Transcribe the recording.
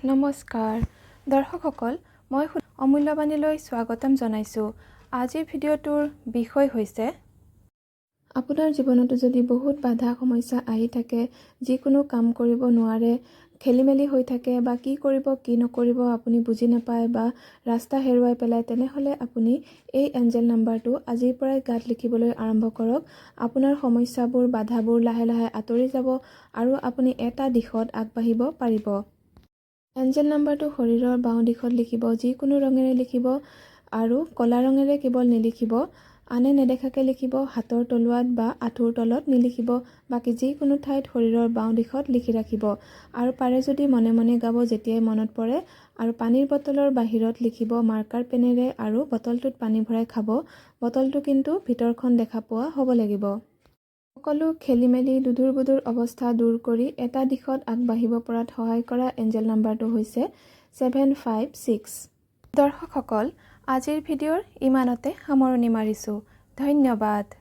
নমস্কাৰ দৰ্শকসকল, মই অমূল্যবাণীলৈ স্বাগতম জনাইছোঁ। আজিৰ ভিডিঅ'টোৰ বিষয় হৈছে আপোনাৰ জীৱনতো যদি বহুত বাধা সমস্যা আহি থাকে, যিকোনো কাম কৰিব নোৱাৰে, খেলিমেলি হৈ থাকে বা কি কৰিব কি নকৰিব আপুনি বুজি নাপায় বা ৰাস্তা হেৰুৱাই পেলায়, তেনেহ'লে আপুনি এই এঞ্জেল নাম্বাৰটো আজিৰ পৰাই গাত লিখিবলৈ আৰম্ভ কৰক। আপোনাৰ সমস্যাবোৰ বাধাবোৰ লাহে লাহে আঁতৰি যাব আৰু আপুনি এটা দিশত আগবাঢ়িব পাৰিব। এঞ্জেল নাম্বাৰটো শৰীৰৰ বাওঁ দিশত লিখিব, যিকোনো ৰঙেৰে লিখিব আৰু ক'লা ৰঙেৰে কেৱল নিলিখিব, আনে নেদেখাকৈ লিখিব, হাতৰ তলুৱাত বা আঁঠুৰ তলত নিলিখিব, বাকী যিকোনো ঠাইত শৰীৰৰ বাওঁ দিশত লিখি ৰাখিব আৰু পাৰে যদি মনে মনে গাব যেতিয়াই মনত পৰে। আৰু পানীৰ বটলৰ বাহিৰত লিখিব মাৰ্কাৰ পেনেৰে আৰু বটলটোত পানী ভৰাই খাব। বটলটো কিন্তু ভিতৰখন দেখা পোৱা হ'ব লাগিব। সকলো খেলিমেলি দুধুৰ-বুধুৰ অৱস্থা দূৰ কৰি এটা দিশত আগবাঢ়িব পৰাত সহায় কৰা এঞ্জেল নাম্বাৰটো হৈছে 756। দৰ্শকসকল, আজিৰ ভিডিঅ'ৰ ইমানতে সামৰণি মাৰিছোঁ। ধন্যবাদ।